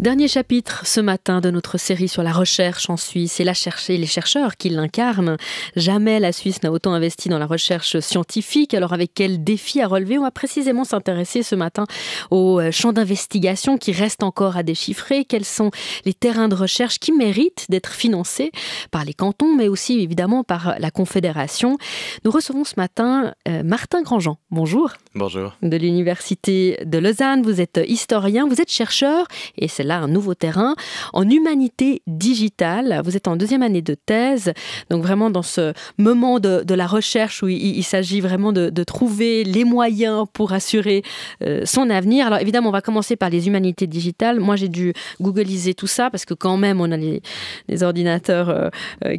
Dernier chapitre ce matin de notre série sur la recherche en Suisse et les chercheurs qui l'incarnent. Jamais la Suisse n'a autant investi dans la recherche scientifique. Alors avec quels défis à relever? On va précisément s'intéresser ce matin au champ d'investigation qui reste encore à déchiffrer. Quels sont les terrains de recherche qui méritent d'être financés par les cantons, mais aussi évidemment par la Confédération. Nous recevons ce matin Martin Grandjean. Bonjour. Bonjour. De l'Université de Lausanne. Vous êtes historien, vous êtes chercheur et c'est là un nouveau terrain en humanité digitale. Vous êtes en deuxième année de thèse, donc vraiment dans ce moment de la recherche où il s'agit vraiment de trouver les moyens pour assurer son avenir. Alors évidemment, on va commencer par les humanités digitales. Moi, j'ai dû googliser tout ça parce que quand même, on a les ordinateurs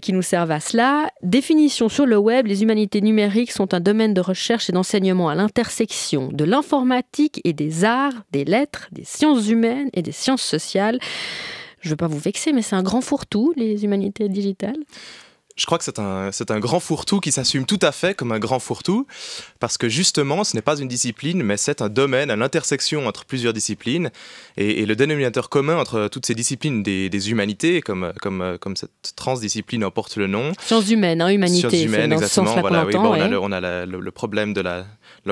qui nous servent à cela. Définition sur le web, les humanités numériques sont un domaine de recherche et d'enseignement à l'intersection de l'informatique et des arts, des lettres, des sciences humaines et des sciences sociales. Je ne veux pas vous vexer, mais c'est un grand fourre-tout, les humanités digitales. Je crois que c'est un grand fourre-tout qui s'assume tout à fait comme un grand fourre-tout, parce que justement, ce n'est pas une discipline, mais c'est un domaine à l'intersection entre plusieurs disciplines. Et le dénominateur commun entre toutes ces disciplines des humanités, comme cette transdiscipline en porte le nom. Sciences humaines, humanité. Sciences humaines, exactement. Voilà, oui, on a le problème de la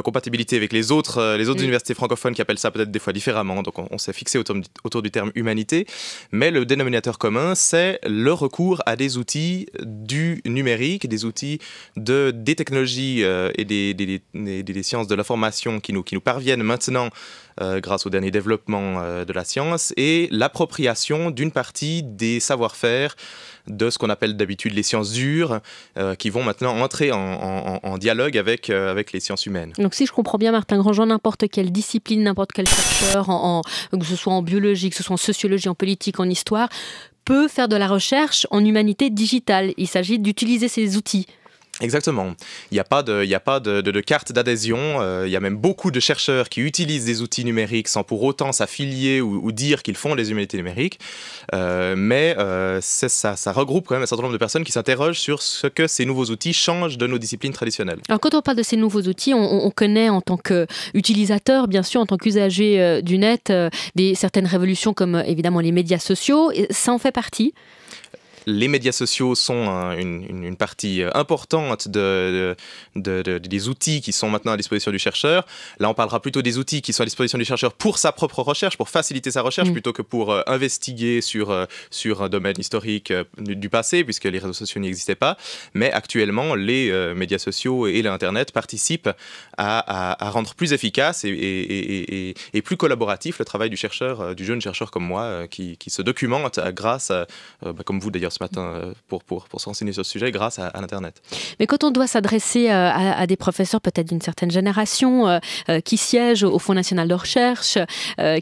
compatibilité avec les autres universités francophones qui appellent ça peut-être des fois différemment. Donc on s'est fixé autour du terme humanité. Mais le dénominateur commun, c'est le recours à des outils du numérique, des outils des technologies et des sciences de l'information qui nous parviennent maintenant grâce au dernier développement de la science, et l'appropriation d'une partie des savoir-faire de ce qu'on appelle d'habitude les sciences dures, qui vont maintenant entrer en dialogue avec les sciences humaines. Donc si je comprends bien, Martin Grandjean, n'importe quelle discipline, n'importe quel chercheur, que ce soit en biologie, que ce soit en sociologie, en politique, en histoire, peut faire de la recherche en humanité digitale. Il s'agit d'utiliser ces outils. Exactement. Il n'y a pas de carte d'adhésion. Il y a même beaucoup de chercheurs qui utilisent des outils numériques sans pour autant s'affilier ou dire qu'ils font des humanités numériques. Mais ça regroupe quand même un certain nombre de personnes qui s'interrogent sur ce que ces nouveaux outils changent de nos disciplines traditionnelles. Alors quand on parle de ces nouveaux outils, on connaît en tant qu'utilisateur, bien sûr, en tant qu'usager du net, certaines révolutions comme évidemment les médias sociaux. Ça en fait partie. Les médias sociaux sont une partie importante des outils qui sont maintenant à disposition du chercheur. Là, on parlera plutôt des outils qui sont à disposition du chercheur pour sa propre recherche, pour faciliter sa recherche, plutôt que pour investiguer sur un domaine historique du passé, puisque les réseaux sociaux n'existaient pas. Mais actuellement, les médias sociaux et l'Internet participent à rendre plus efficace et plus collaboratif le travail du jeune chercheur comme moi, qui se documente grâce à, comme vous d'ailleurs, ce matin pour se renseigner sur ce sujet grâce à l'Internet. Mais quand on doit s'adresser à des professeurs peut-être d'une certaine génération qui siègent au Fonds national de recherche,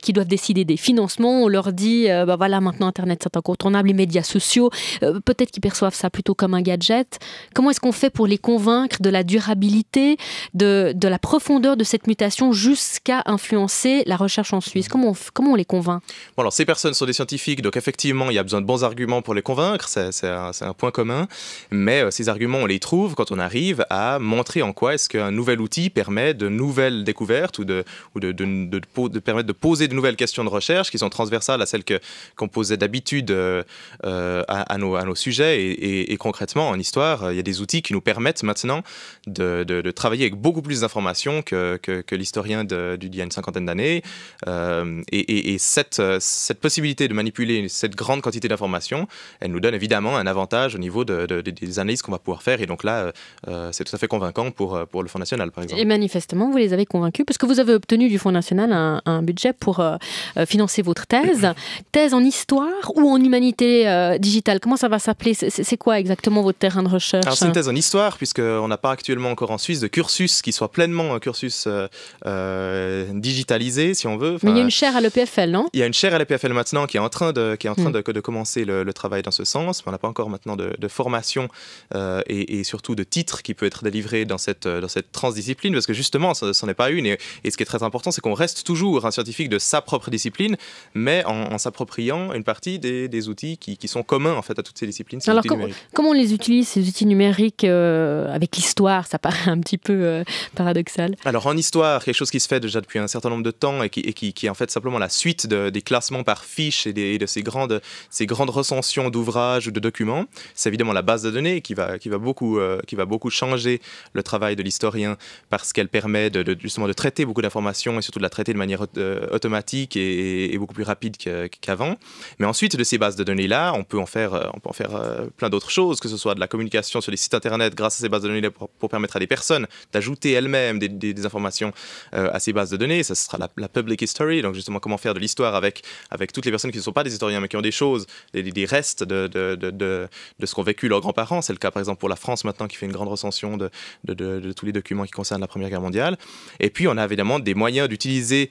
qui doivent décider des financements, on leur dit voilà, maintenant Internet c'est incontournable, les médias sociaux, peut-être qu'ils perçoivent ça plutôt comme un gadget. Comment est-ce qu'on fait pour les convaincre de la durabilité, de la profondeur de cette mutation jusqu'à influencer la recherche en Suisse? Comment on les convainc? Bon, alors ces personnes sont des scientifiques, donc effectivement il y a besoin de bons arguments pour les convaincre. C'est un point commun, mais ces arguments, on les trouve quand on arrive à montrer en quoi est-ce qu'un nouvel outil permet de nouvelles découvertes ou de permettre de poser de nouvelles questions de recherche qui sont transversales à celles qu'on posait d'habitude à nos sujets. Et concrètement, en histoire, il y a des outils qui nous permettent maintenant de travailler avec beaucoup plus d'informations que l'historien d'il y a une cinquantaine d'années. Et cette possibilité de manipuler cette grande quantité d'informations, elle nous donne évidemment un avantage au niveau des analyses qu'on va pouvoir faire. Et donc là, c'est tout à fait convaincant pour le Fonds national, par exemple. Et manifestement, vous les avez convaincus, parce que vous avez obtenu du Fonds national un budget pour financer votre thèse. Thèse en histoire ou en humanité digitale? Comment ça va s'appeler? C'est quoi exactement votre terrain de recherche? Alors, c'est une thèse en histoire, puisqu'on n'a pas actuellement encore en Suisse de cursus qui soit pleinement un cursus digitalisé, si on veut. Mais il y a une chaire à l'EPFL, non? Il y a une chaire à l'EPFL maintenant qui est en train de commencer le travail dans ce sens. sens, mais on n'a pas encore maintenant de formation et surtout de titre qui peut être délivré dans cette transdiscipline, parce que justement, ce n'en est pas une. Et ce qui est très important, c'est qu'on reste toujours un scientifique de sa propre discipline, mais en s'appropriant une partie des outils qui sont communs en fait à toutes ces disciplines. Alors comment on les utilise, ces outils numériques, avec l'histoire? Ça paraît un petit peu paradoxal. Alors en histoire, quelque chose qui se fait déjà depuis un certain nombre de temps et qui est en fait simplement la suite des classements par fiches et de ces grandes recensions d'ouvrages ou de documents. C'est évidemment la base de données qui va beaucoup changer le travail de l'historien, parce qu'elle permet justement de traiter beaucoup d'informations et surtout de la traiter de manière automatique et beaucoup plus rapide qu'avant. Mais ensuite de ces bases de données-là, on peut en faire plein d'autres choses, que ce soit de la communication sur les sites internet grâce à ces bases de données pour permettre à des personnes d'ajouter elles-mêmes des informations à ces bases de données. Ça sera la public history, donc justement comment faire de l'histoire avec toutes les personnes qui ne sont pas des historiens mais qui ont des choses, des restes de ce qu'ont vécu leurs grands-parents. C'est le cas par exemple pour la France maintenant, qui fait une grande recension de tous les documents qui concernent la Première Guerre mondiale. Et puis on a évidemment des moyens d'utiliser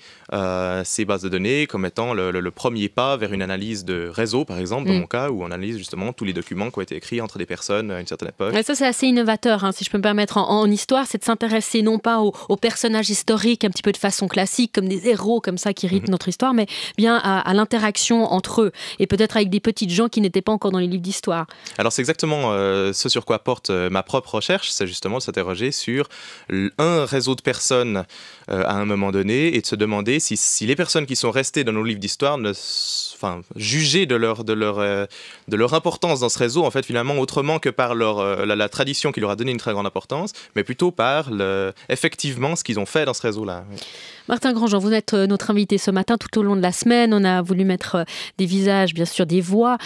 ces bases de données comme étant le premier pas vers une analyse de réseau, par exemple, dans mon cas, où on analyse justement tous les documents qui ont été écrits entre des personnes à une certaine époque. Et ça, c'est assez innovateur, hein, si je peux me permettre, en histoire, c'est de s'intéresser non pas aux personnages historiques un petit peu de façon classique, comme des héros comme ça qui rythment notre histoire, mais bien à l'interaction entre eux, et peut-être avec des petites gens qui n'étaient pas encore dans les livres d'histoire. Alors c'est exactement ce sur quoi porte ma propre recherche, c'est justement de s'interroger sur un réseau de personnes à un moment donné, et de se demander si les personnes qui sont restées dans nos livres d'histoire juger de leur importance dans ce réseau, en fait, finalement, autrement que par la tradition qui leur a donné une très grande importance, mais plutôt par effectivement ce qu'ils ont fait dans ce réseau-là. Oui. Martin Grandjean, vous êtes notre invité ce matin. Tout au long de la semaine, on a voulu mettre des visages, bien sûr, des voix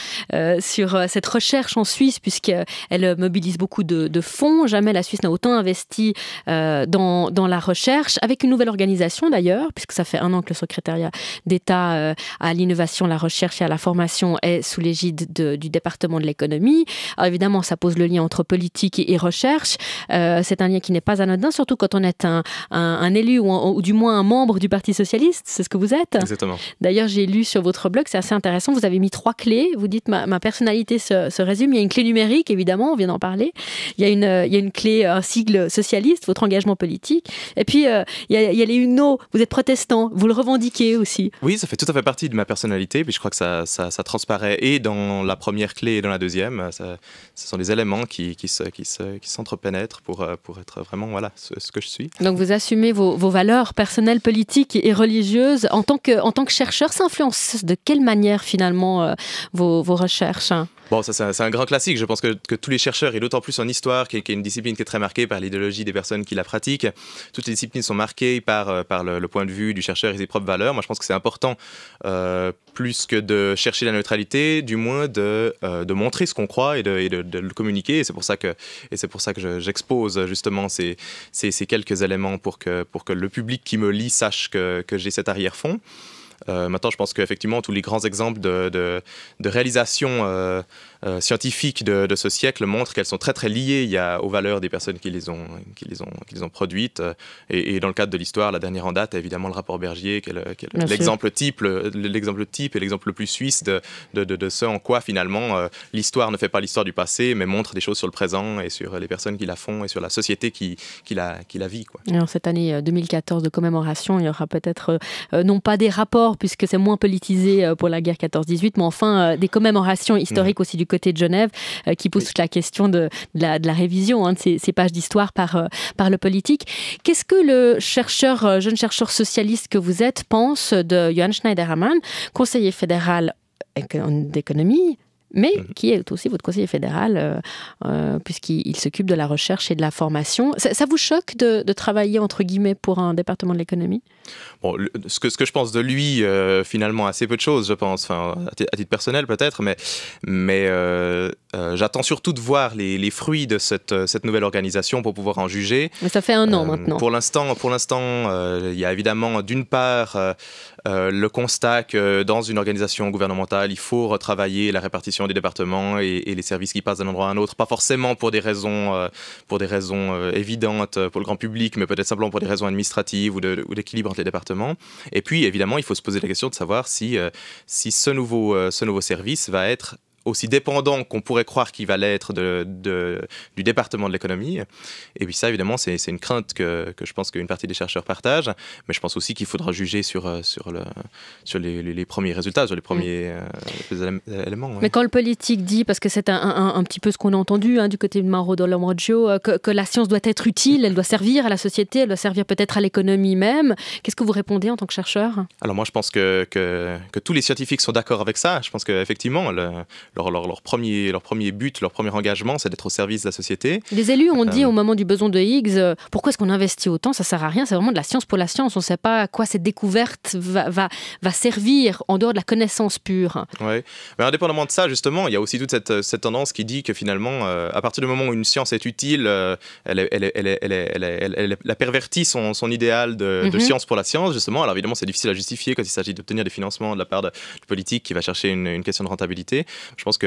sur cette recherche en Suisse, puisqu'elle mobilise beaucoup de fonds. Jamais la Suisse n'a autant investi dans la recherche, avec une nouvelle organisation d'ailleurs, puisque ça fait 1 an que le secrétariat d'État à l'innovation, la recherche et à la formation est sous l'égide du département de l'économie. Alors évidemment, ça pose le lien entre politique et recherche. C'est un lien qui n'est pas anodin, surtout quand on est un élu ou du moins un membre du Parti socialiste, c'est ce que vous êtes. Exactement. D'ailleurs, j'ai lu sur votre blog, c'est assez intéressant, vous avez mis 3 clés. Vous dites, ma personnalité se résume. Il y a une clé numérique, évidemment, on vient d'en parler. Il y a une clé, un sigle socialiste, votre engagement politique. Et puis, il y a les UNO, vous êtes protestant, vous le revendiquez aussi. Oui, ça fait tout à fait partie de ma personnalité, puis je crois que ça transparaît et dans la première clé et dans la deuxième. Ce sont des éléments qui s'entrepénètrent pour être vraiment ce que je suis. Donc vous assumez vos valeurs personnelles, politiques et religieuses. En tant que chercheur, ça influence de quelle manière finalement vos recherches? Bon, ça c'est un grand classique. Je pense que tous les chercheurs, et d'autant plus en histoire, qui est une discipline qui est très marquée par l'idéologie des personnes qui la pratiquent, toutes les disciplines sont marquées par le point de vue du chercheur et ses propres valeurs. Moi, je pense que c'est important, plus que de chercher la neutralité, du moins de montrer ce qu'on croit et de le communiquer. Et c'est pour ça que j'expose justement ces quelques éléments pour que le public qui me lit sache que j'ai cet arrière-fond. Maintenant, je pense qu'effectivement, tous les grands exemples de réalisation scientifiques de ce siècle montrent qu'elles sont très très liées aux valeurs des personnes qui les ont produites. Et dans le cadre de l'histoire, la dernière en date est évidemment le rapport Bergier, qui est l'exemple type et l'exemple le plus suisse de ce en quoi finalement l'histoire ne fait pas l'histoire du passé, mais montre des choses sur le présent et sur les personnes qui la font et sur la société qui la vit, quoi. Alors, cette année 2014 de commémoration, il y aura peut-être non pas des rapports, puisque c'est moins politisé pour la guerre 14-18, mais enfin des commémorations historiques aussi du côté de Genève, qui posent toute la question de la révision de ces pages d'histoire par le politique. Qu'est-ce que le jeune chercheur socialiste que vous êtes pense de Johann Schneiderman, conseiller fédéral d'économie, mais qui est aussi votre conseiller fédéral, puisqu'il s'occupe de la recherche et de la formation. Ça vous choque de travailler, entre guillemets, pour un département de l'économie? Bon, ce que je pense de lui, finalement, assez peu de choses, je pense, à titre personnel peut-être, mais j'attends surtout de voir les fruits de cette nouvelle organisation pour pouvoir en juger. Mais ça fait 1 an maintenant. Pour l'instant, il y a évidemment d'une part le constat que dans une organisation gouvernementale, il faut retravailler la répartition des départements et les services qui passent d'un endroit à un autre, pas forcément pour des raisons évidentes pour le grand public, mais peut-être simplement pour des raisons administratives ou d'équilibre entre les départements. Et puis, évidemment, il faut se poser la question de savoir si ce nouveau service va être aussi dépendant qu'on pourrait croire qu'il va l'être du département de l'économie. Et puis ça, évidemment, c'est une crainte que je pense qu'une partie des chercheurs partagent, mais je pense aussi qu'il faudra juger sur les premiers résultats, sur les premiers éléments. Ouais. Mais quand le politique dit, parce que c'est un petit peu ce qu'on a entendu du côté de Mauro Dell'Ambrogio, que la science doit être utile, elle doit servir à la société, elle doit servir peut-être à l'économie même, qu'est-ce que vous répondez en tant que chercheur ? Alors moi, je pense que tous les scientifiques sont d'accord avec ça. Je pense qu'effectivement, leur premier but, leur premier engagement, c'est d'être au service de la société. Les élus ont dit au moment du boson de Higgs, pourquoi est-ce qu'on investit autant ? Ça sert à rien, c'est vraiment de la science pour la science. On ne sait pas à quoi cette découverte va servir en dehors de la connaissance pure. Oui, mais indépendamment de ça, justement, il y a aussi toute cette tendance qui dit que finalement, à partir du moment où une science est utile, elle a perverti son idéal de science pour la science, justement. Alors évidemment, c'est difficile à justifier quand il s'agit d'obtenir des financements de la part du politique qui va chercher une question de rentabilité. Je pense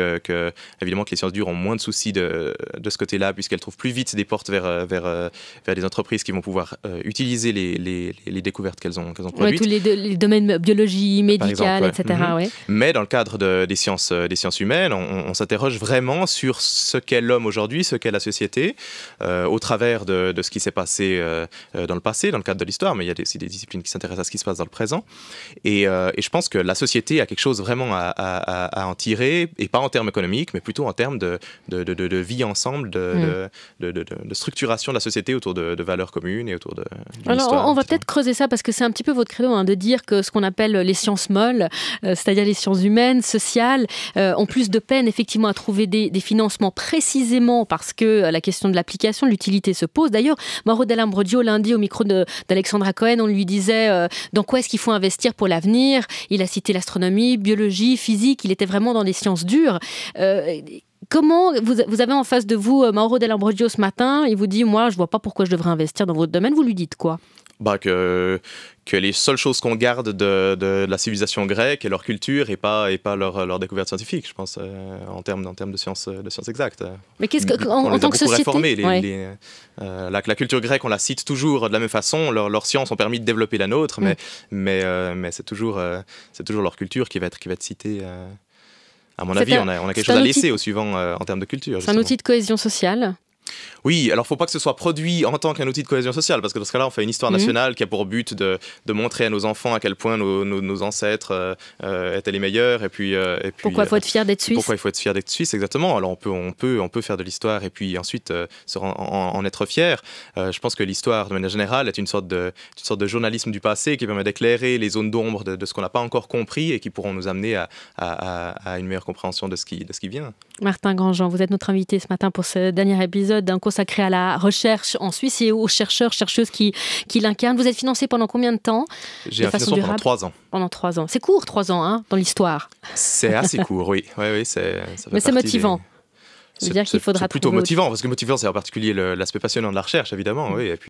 évidemment que les sciences dures ont moins de soucis de ce côté-là, puisqu'elles trouvent plus vite des portes vers des entreprises qui vont pouvoir utiliser les découvertes qu'elles ont produites. Tous les domaines biologie, médicale, etc. Ouais. Mais dans le cadre des sciences humaines, on s'interroge vraiment sur ce qu'est l'homme aujourd'hui, ce qu'est la société, au travers de ce qui s'est passé dans le passé, dans le cadre de l'histoire, mais il y a aussi des disciplines qui s'intéressent à ce qui se passe dans le présent. Et je pense que la société a quelque chose vraiment à en tirer, et pas en termes économiques, mais plutôt en termes de vie ensemble, de structuration de la société autour de valeurs communes et autour de l'histoire. Alors, on va peut-être creuser ça, parce que c'est un petit peu votre credo de dire que ce qu'on appelle les sciences molles, c'est-à-dire les sciences humaines, sociales, ont plus de peine effectivement à trouver des financements, précisément parce que la question de l'application, de l'utilité se pose. D'ailleurs, Mauro Dell'Ambrogio, lundi, au micro d'Alexandra Cohen, on lui disait dans quoi est-ce qu'il faut investir pour l'avenir. Il a cité l'astronomie, biologie, physique, il était vraiment dans les sciences dures. Comment vous avez en face de vous Mauro Dell'Ambrogio ce matin, il vous dit « Moi, je ne vois pas pourquoi je devrais investir dans votre domaine », vous lui dites quoi ? Que les seules choses qu'on garde de la civilisation grecque est leur culture et pas leur découverte scientifique, je pense, en termes de sciences exactes. Mais qu'est-ce que, en tant que société, réformé, la culture grecque, on la cite toujours de la même façon. Leurs sciences ont permis de développer la nôtre, mais c'est toujours leur culture qui va être citée. À mon avis, on a quelque chose à laisser au suivant en termes de culture. C'est un outil de cohésion sociale. Oui, alors il ne faut pas que ce soit produit en tant qu'un outil de cohésion sociale, parce que dans ce cas-là, on fait une histoire nationale qui a pour but de montrer à nos enfants à quel point nos ancêtres étaient les meilleurs. Et puis, pourquoi il faut être fier d'être suisse ? Pourquoi il faut être fier d'être suisse, exactement. Alors on peut faire de l'histoire et puis ensuite en être fier. Je pense que l'histoire, de manière générale, est une sorte de journalisme du passé qui permet d'éclairer les zones d'ombre de ce qu'on n'a pas encore compris et qui pourront nous amener à une meilleure compréhension de ce qui vient. Martin Grandjean, vous êtes notre invité ce matin pour ce dernier épisode consacré à la recherche en Suisse et aux chercheurs, chercheuses qui l'incarnent. Vous êtes financé pendant combien de temps ? J'ai un financement pendant 3 ans. Pendant 3 ans. C'est court, 3 ans, dans l'histoire. C'est assez court, oui. Mais c'est motivant. C'est plutôt motivant, parce que motivant, c'est en particulier l'aspect passionnant de la recherche, évidemment. Oui, et puis...